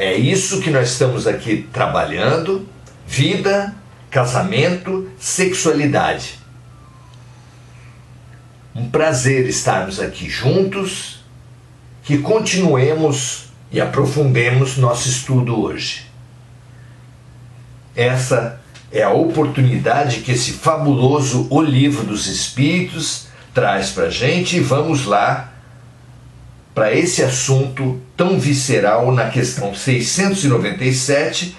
É isso que nós estamos aqui trabalhando: vida, casamento, sexualidade. Um prazer estarmos aqui juntos, que continuemos e aprofundemos nosso estudo hoje. Essa é a oportunidade que esse fabuloso O Livro dos Espíritos traz para a gente, e vamos lá para esse assunto tão visceral na questão 697,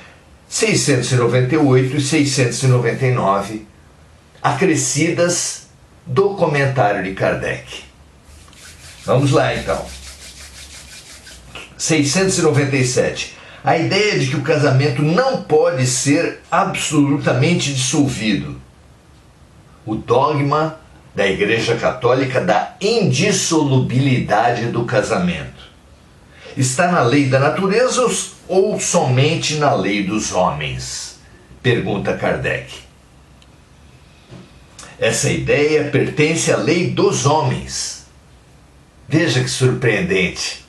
698 e 699, acrescidas do comentário de Kardec. Vamos lá então. 697. A ideia de que o casamento não pode ser absolutamente dissolvido. O dogma da Igreja Católica da indissolubilidade do casamento. Está na lei da natureza ou somente na lei dos homens? Pergunta Kardec. Essa ideia pertence à lei dos homens. Veja que surpreendente.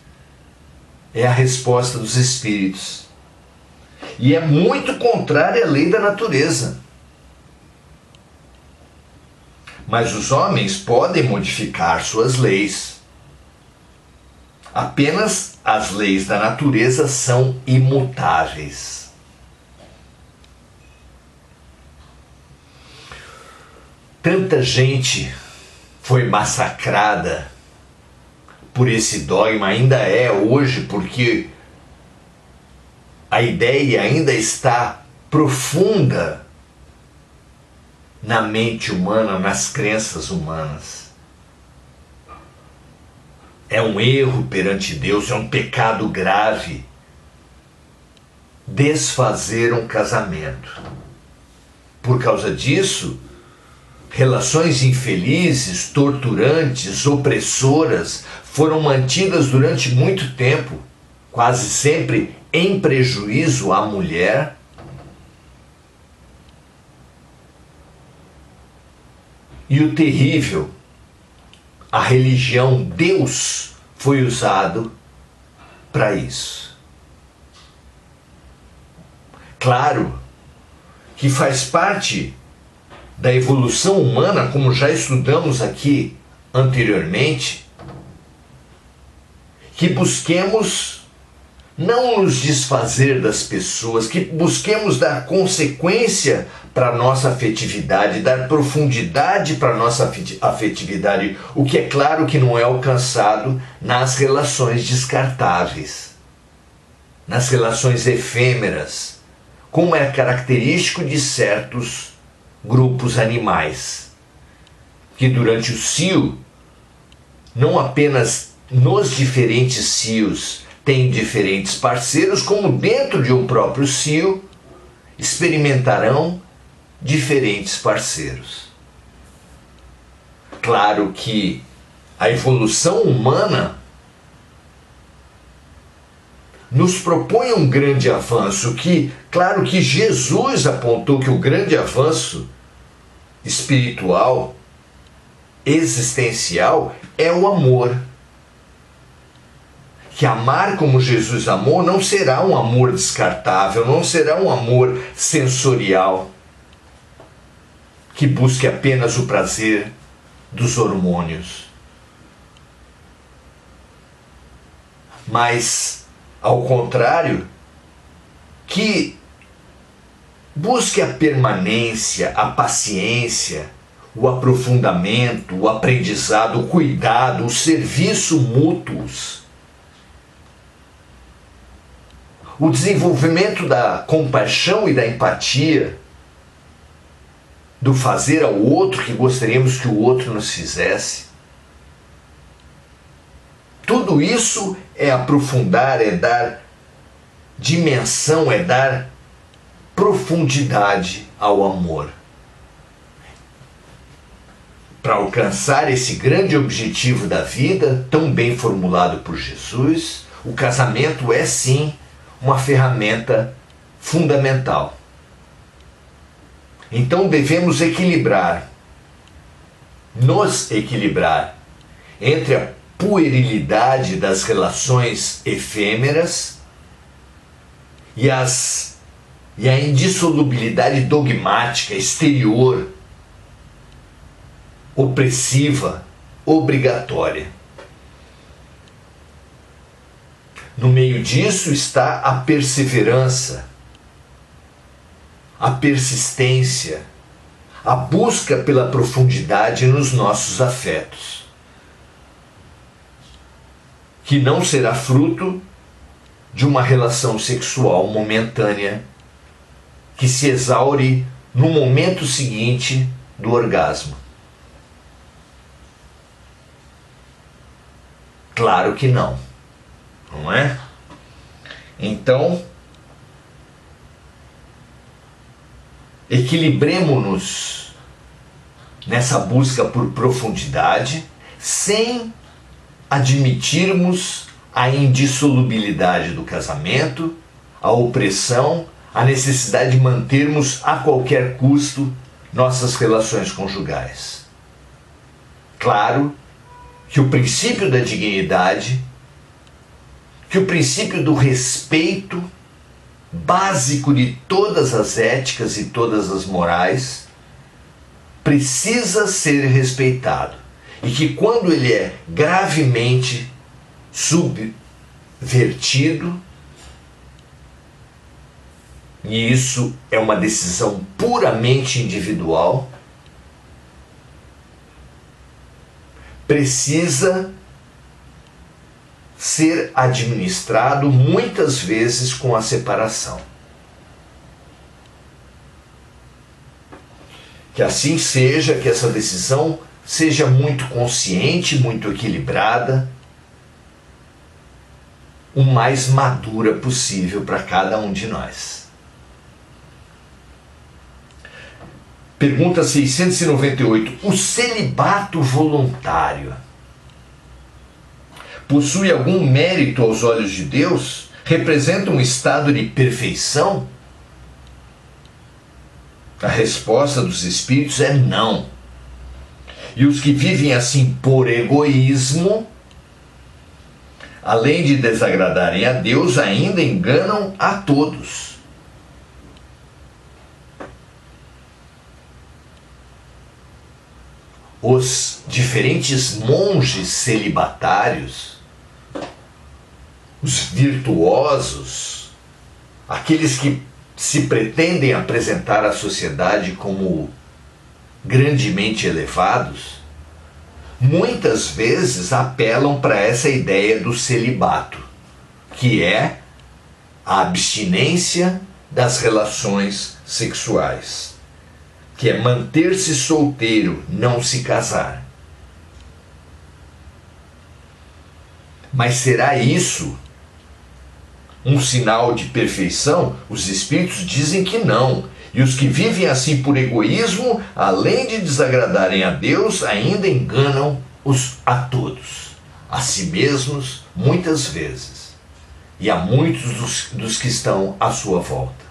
É a resposta dos espíritos. E é muito contrária à lei da natureza. Mas os homens podem modificar suas leis. Apenas as leis da natureza são imutáveis. Tanta gente foi massacrada por esse dogma, ainda é hoje, porque a ideia ainda está profunda na mente humana, nas crenças humanas. É um erro perante Deus, é um pecado grave desfazer um casamento. Por causa disso, relações infelizes, torturantes, opressoras foram mantidas durante muito tempo, quase sempre em prejuízo à mulher. E o terrível, a religião Deus foi usado para isso. Claro que faz parte da evolução humana, como já estudamos aqui anteriormente, que busquemos não nos desfazer das pessoas, que busquemos dar consequência para a nossa afetividade, dar profundidade para a nossa afetividade, o que é claro que não é alcançado nas relações descartáveis, nas relações efêmeras, como é característico de certos grupos animais, que durante o cio, não apenas nos diferentes cios têm diferentes parceiros, como dentro de um próprio cio experimentarão diferentes parceiros. Claro que a evolução humana nos propõe um grande avanço, que, claro que Jesus apontou que o grande avanço espiritual, existencial, é o amor. Que amar como Jesus amou não será um amor descartável, não será um amor sensorial, que busque apenas o prazer dos hormônios. Mas, ao contrário, que busque a permanência, a paciência, o aprofundamento, o aprendizado, o cuidado, o serviço mútuos, o desenvolvimento da compaixão e da empatia, do fazer ao outro que gostaríamos que o outro nos fizesse. Tudo isso é aprofundar, é dar dimensão, é dar profundidade ao amor. Para alcançar esse grande objetivo da vida, tão bem formulado por Jesus, o casamento é sim uma ferramenta fundamental. Então devemos nos equilibrar entre a puerilidade das relações efêmeras e a indissolubilidade dogmática, exterior, opressiva, obrigatória. No meio disso está a perseverança, a persistência, a busca pela profundidade nos nossos afetos, que não será fruto de uma relação sexual momentânea que se exaure no momento seguinte do orgasmo. Claro que não, não é? Então, equilibremo-nos nessa busca por profundidade, sem admitirmos a indissolubilidade do casamento, a opressão, a necessidade de mantermos a qualquer custo nossas relações conjugais. Claro que o princípio da dignidade, que o princípio do respeito básico de todas as éticas e todas as morais precisa ser respeitado, e que quando ele é gravemente subvertido, e isso é uma decisão puramente individual, precisa ser administrado muitas vezes com a separação. Que assim seja, que essa decisão seja muito consciente, muito equilibrada, o mais madura possível para cada um de nós. Pergunta 698. O celibato voluntário possui algum mérito aos olhos de Deus? Representa um estado de perfeição? A resposta dos espíritos é não. E os que vivem assim por egoísmo, além de desagradarem a Deus, ainda enganam a todos. Os diferentes monges celibatários, os virtuosos, aqueles que se pretendem apresentar à sociedade como grandemente elevados, muitas vezes apelam para essa ideia do celibato, que é a abstinência das relações sexuais, que é manter-se solteiro, não se casar. Mas será isso um sinal de perfeição? Os espíritos dizem que não. E os que vivem assim por egoísmo, além de desagradarem a Deus, ainda enganam a todos, a si mesmos, muitas vezes, e a muitos dos que estão à sua volta.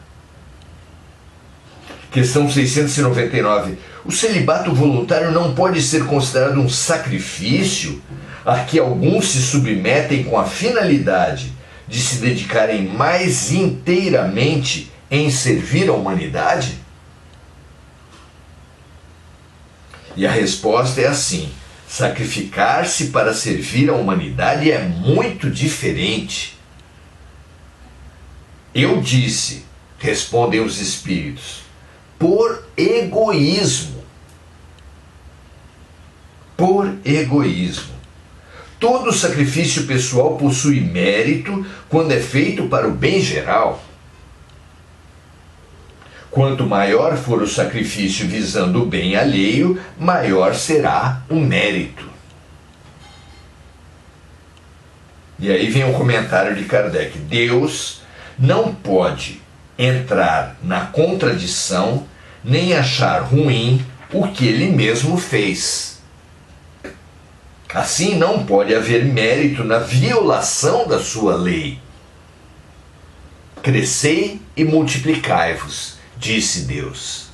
Questão 699. O celibato voluntário não pode ser considerado um sacrifício a que alguns se submetem com a finalidade de se dedicarem mais inteiramente em servir a humanidade? E a resposta é assim: sacrificar-se para servir a humanidade é muito diferente. Eu disse, respondem os espíritos, por egoísmo. Por egoísmo. Todo sacrifício pessoal possui mérito quando é feito para o bem geral. Quanto maior for o sacrifício visando o bem alheio, maior será o mérito. E aí vem o comentário de Kardec. Deus não pode entrar na contradição nem achar ruim o que ele mesmo fez. Assim não pode haver mérito na violação da sua lei. Crescei e multiplicai-vos, disse Deus.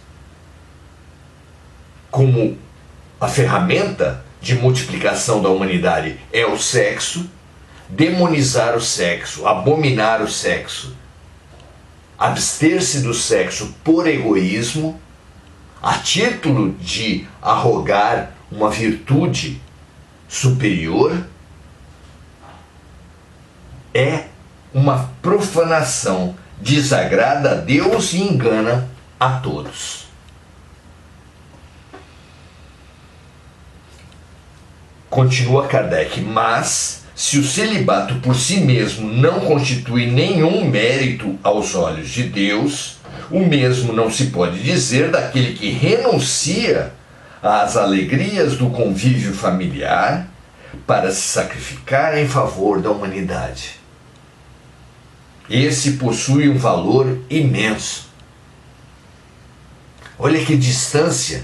Como a ferramenta de multiplicação da humanidade é o sexo, demonizar o sexo, abominar o sexo, abster-se do sexo por egoísmo, a título de arrogar uma virtude superior, é uma profanação, desagrada a Deus e engana a todos. Continua Kardec, mas se o celibato por si mesmo não constitui nenhum mérito aos olhos de Deus, o mesmo não se pode dizer daquele que renuncia às alegrias do convívio familiar para se sacrificar em favor da humanidade. Esse possui um valor imenso. Olha que distância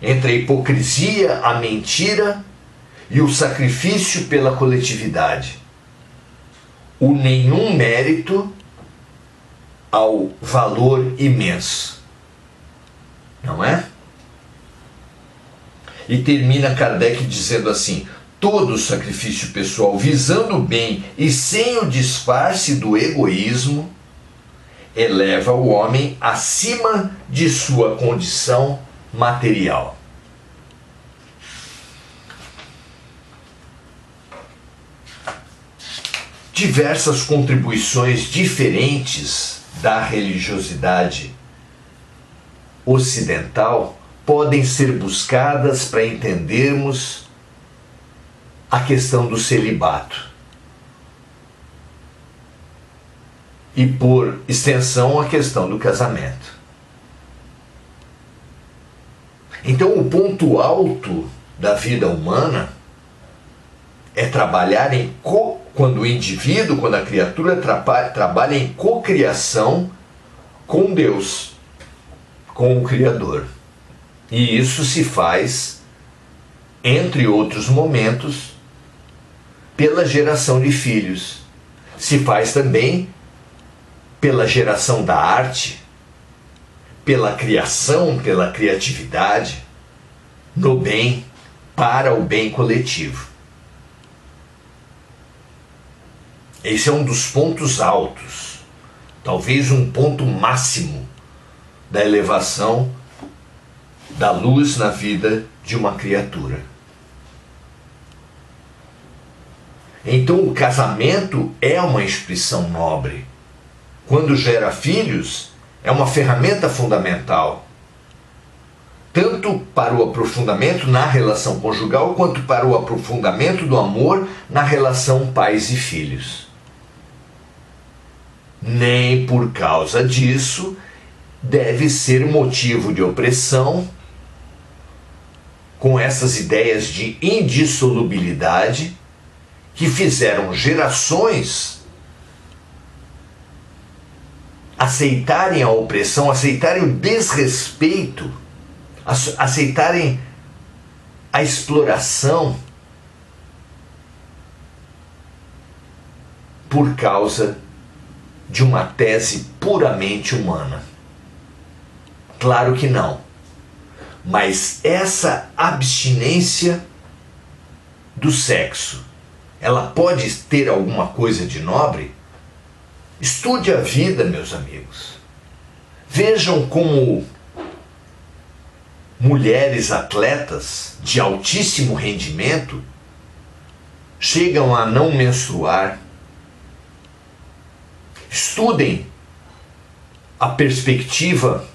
entre a hipocrisia, a mentira e o sacrifício pela coletividade. O nenhum mérito ao valor imenso. Não é? E termina Kardec dizendo assim: todo sacrifício pessoal visando o bem e sem o disfarce do egoísmo eleva o homem acima de sua condição material. Diversas contribuições diferentes da religiosidade ocidental podem ser buscadas para entendermos a questão do celibato e, por extensão, a questão do casamento. Então, o ponto alto da vida humana é trabalhar quando o indivíduo, quando a criatura trabalha em cocriação com Deus, com o Criador. E isso se faz, entre outros momentos, pela geração de filhos. Se faz também pela geração da arte, pela criação, pela criatividade, no bem, para o bem coletivo. Esse é um dos pontos altos, talvez um ponto máximo da elevação da luz na vida de uma criatura. Então o casamento é uma instituição nobre. Quando gera filhos, é uma ferramenta fundamental, tanto para o aprofundamento na relação conjugal, quanto para o aprofundamento do amor na relação pais e filhos. Nem por causa disso deve ser motivo de opressão, com essas ideias de indissolubilidade que fizeram gerações aceitarem a opressão, aceitarem o desrespeito, aceitarem a exploração por causa de uma tese puramente humana. Claro que não. Mas essa abstinência do sexo, ela pode ter alguma coisa de nobre? Estude a vida, meus amigos. Vejam como mulheres atletas de altíssimo rendimento chegam a não menstruar. Estudem a perspectiva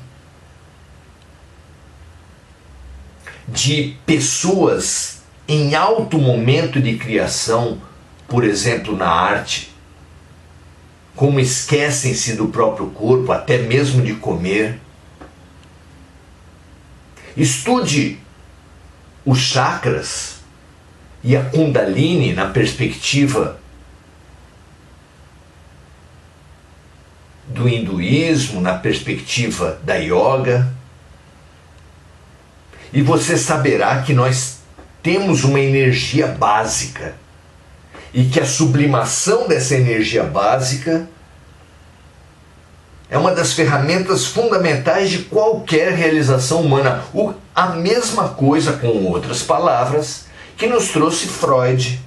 de pessoas em alto momento de criação, por exemplo, na arte, como esquecem-se do próprio corpo, até mesmo de comer. Estude os chakras e a Kundalini na perspectiva do hinduísmo, na perspectiva da yoga, e você saberá que nós temos uma energia básica e que a sublimação dessa energia básica é uma das ferramentas fundamentais de qualquer realização humana. A mesma coisa, com outras palavras, que nos trouxe Freud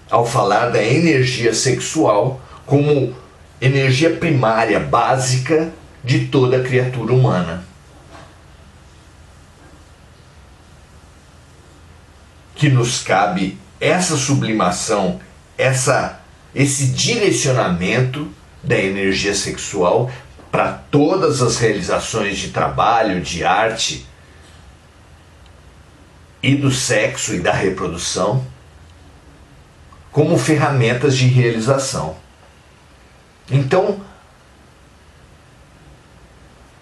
ao falar da energia sexual como energia primária, básica de toda criatura humana. Que nos cabe essa sublimação, esse direcionamento da energia sexual para todas as realizações de trabalho, de arte e do sexo e da reprodução, como ferramentas de realização. Então,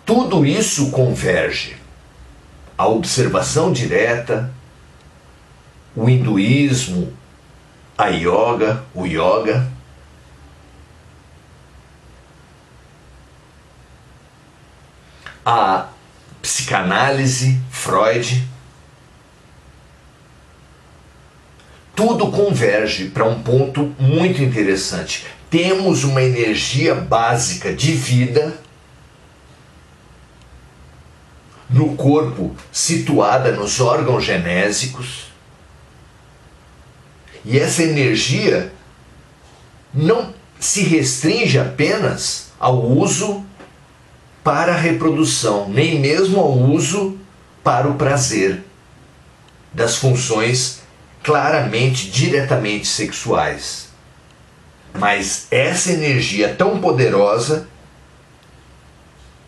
tudo isso converge. A observação direta, o hinduísmo, a yoga, o yoga, a psicanálise, Freud, tudo converge para um ponto muito interessante. Temos uma energia básica de vida no corpo, situada nos órgãos genésicos, e essa energia não se restringe apenas ao uso para a reprodução, nem mesmo ao uso para o prazer, das funções claramente, diretamente sexuais. Mas essa energia é tão poderosa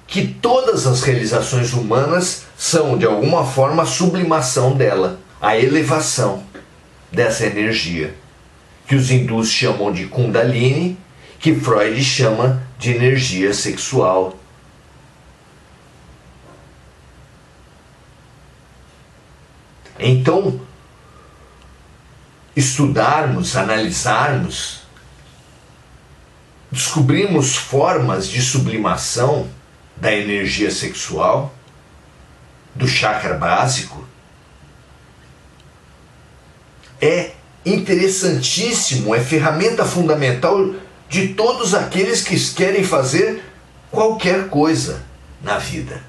que todas as realizações humanas são, de alguma forma, a sublimação dela, a elevação dessa energia, que os hindus chamam de Kundalini, que Freud chama de energia sexual. Então, estudarmos, analisarmos, descobrirmos formas de sublimação da energia sexual, do chakra básico, é interessantíssimo, é ferramenta fundamental de todos aqueles que querem fazer qualquer coisa na vida.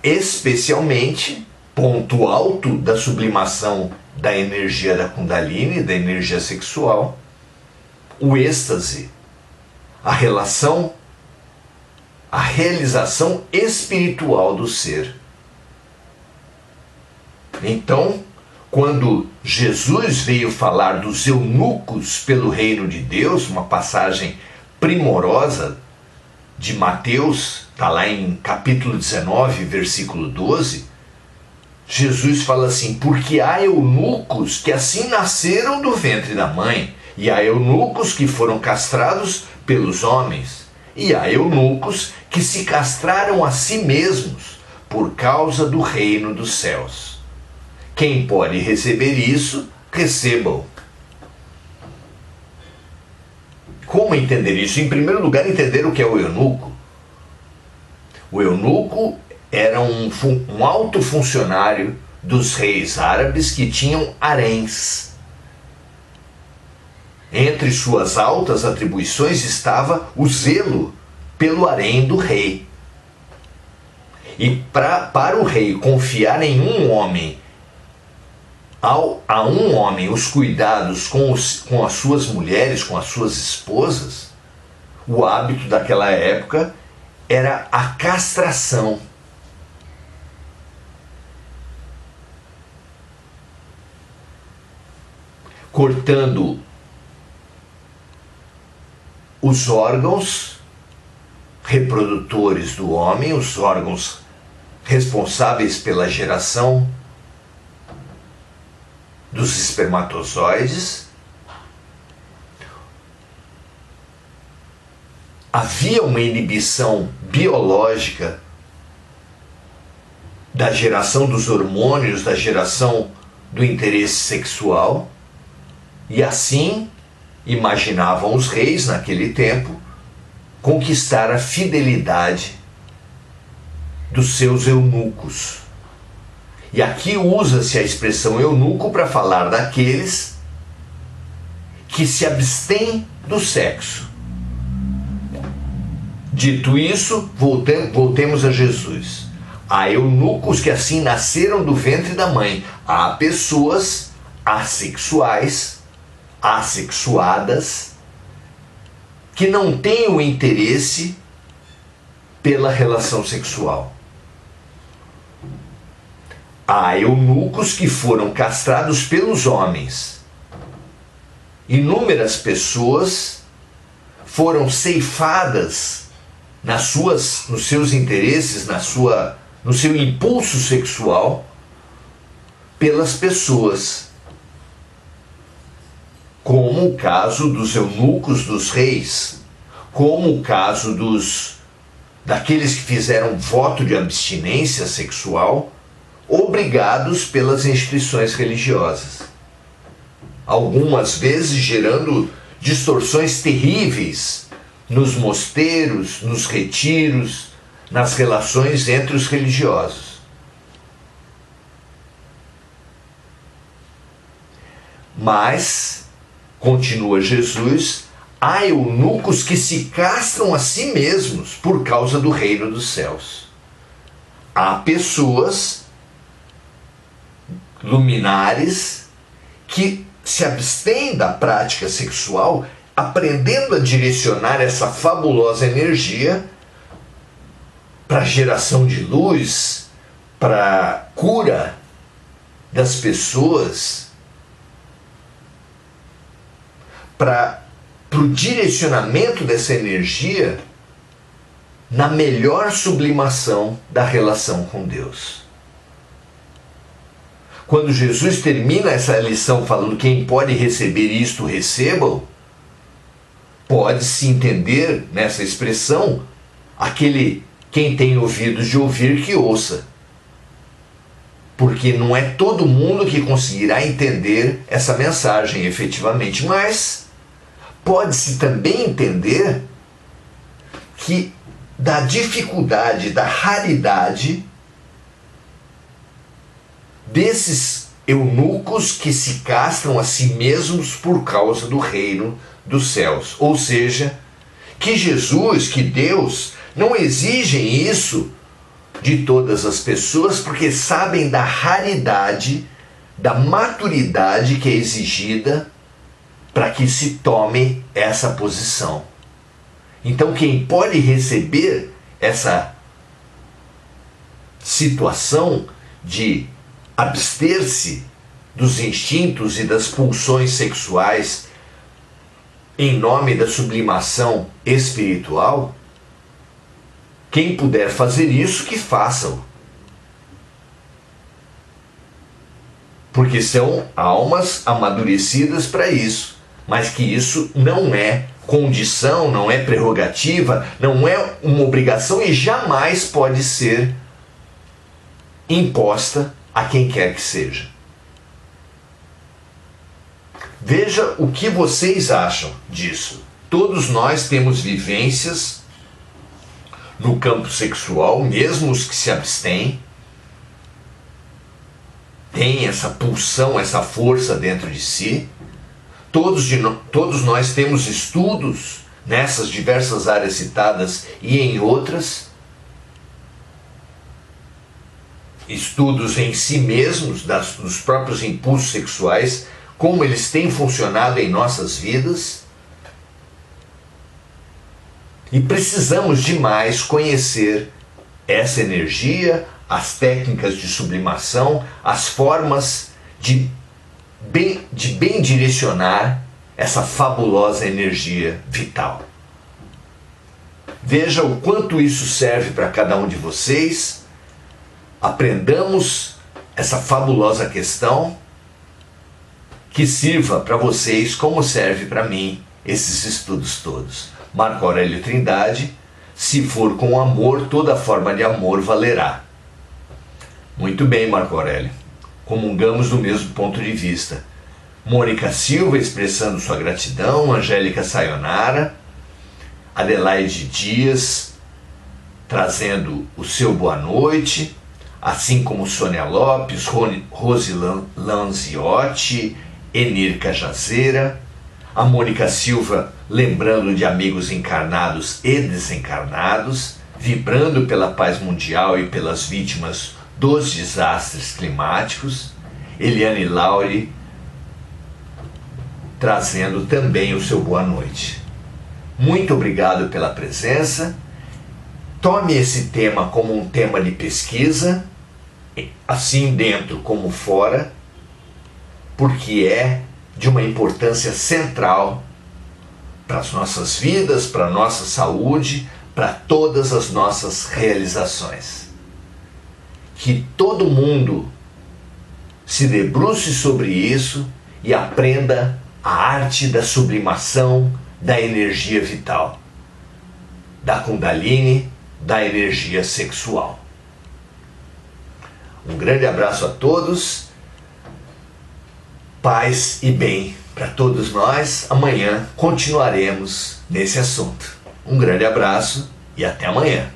Especialmente, ponto alto da sublimação da energia da Kundalini, da energia sexual, o êxtase, a relação, a realização espiritual do ser. Então, quando Jesus veio falar dos eunucos pelo reino de Deus, uma passagem primorosa de Mateus, está lá em capítulo 19, versículo 12, Jesus fala assim: porque há eunucos que assim nasceram do ventre da mãe, e há eunucos que foram castrados pelos homens, e há eunucos que se castraram a si mesmos por causa do reino dos céus. Quem pode receber isso, receba-o. Como entender isso? Em primeiro lugar, entender o que é o eunuco. O eunuco era um alto funcionário dos reis árabes que tinham haréns. Entre suas altas atribuições estava o zelo pelo harém do rei. E para o rei confiar em um homem, a um homem os cuidados com as suas mulheres, com as suas esposas, o hábito daquela época era a castração. Cortando os órgãos reprodutores do homem, os órgãos responsáveis pela geração dos espermatozoides. Havia uma inibição biológica da geração dos hormônios, da geração do interesse sexual, e assim imaginavam os reis naquele tempo conquistar a fidelidade dos seus eunucos. E aqui usa-se a expressão eunuco para falar daqueles que se abstêm do sexo. Dito isso, voltemos a Jesus. Há eunucos que assim nasceram do ventre da mãe. Há pessoas assexuais, assexuadas, que não têm o interesse pela relação sexual. Há eunucos que foram castrados pelos homens. Inúmeras pessoas foram ceifadas nos seus interesses, no seu impulso sexual, pelas pessoas, como o caso dos eunucos dos reis, como o caso daqueles que fizeram voto de abstinência sexual, obrigados pelas instituições religiosas, algumas vezes gerando distorções terríveis nos mosteiros, nos retiros, nas relações entre os religiosos. Mas, continua Jesus, há eunucos que se castram a si mesmos por causa do reino dos céus. Há pessoas, luminares, que se abstêm da prática sexual, aprendendo a direcionar essa fabulosa energia para a geração de luz, para a cura das pessoas, para o direcionamento dessa energia na melhor sublimação da relação com Deus. Quando Jesus termina essa lição falando quem pode receber isto, recebam, pode-se entender nessa expressão quem tem ouvidos de ouvir que ouça. Porque não é todo mundo que conseguirá entender essa mensagem efetivamente, mas pode-se também entender que da dificuldade, da raridade desses eunucos que se castram a si mesmos por causa do reino dos céus. Ou seja, que Jesus, que Deus, não exigem isso de todas as pessoas, porque sabem da raridade, da maturidade que é exigida para que se tome essa posição. Então, quem pode receber essa situação de abster-se dos instintos e das pulsões sexuais em nome da sublimação espiritual, quem puder fazer isso, que façam. Porque são almas amadurecidas para isso. Mas que isso não é condição, não é prerrogativa, não é uma obrigação e jamais pode ser imposta a quem quer que seja. Veja o que vocês acham disso. Todos nós temos vivências no campo sexual, mesmo os que se abstêm, têm essa pulsão, essa força dentro de si. Todos nós temos estudos nessas diversas áreas citadas e em outras. Estudos em si mesmos, dos próprios impulsos sexuais, como eles têm funcionado em nossas vidas. E precisamos demais conhecer essa energia, as técnicas de sublimação, as formas de bem direcionar essa fabulosa energia vital. Veja o quanto isso serve para cada um de vocês. Aprendamos essa fabulosa questão, que sirva para vocês como serve para mim esses estudos todos. Marco Aurélio Trindade: se for com amor, toda forma de amor valerá. Muito bem, Marco Aurélio. Comungamos do mesmo ponto de vista. Mônica Silva expressando sua gratidão, Angélica Sayonara, Adelaide Dias trazendo o seu boa noite, assim como Sônia Lopes, Rose Lanziotti, Enir Cajazeira, a Mônica Silva lembrando de amigos encarnados e desencarnados, vibrando pela paz mundial e pelas vítimas dos desastres climáticos, Eliane Laure trazendo também o seu boa noite. Muito obrigado pela presença. Tome esse tema como um tema de pesquisa, assim dentro como fora, porque é de uma importância central para as nossas vidas, para a nossa saúde, para todas as nossas realizações. Que todo mundo se debruce sobre isso e aprenda a arte da sublimação da energia vital, da Kundalini, da energia sexual. Um grande abraço a todos, paz e bem para todos nós. Amanhã continuaremos nesse assunto. Um grande abraço e até amanhã.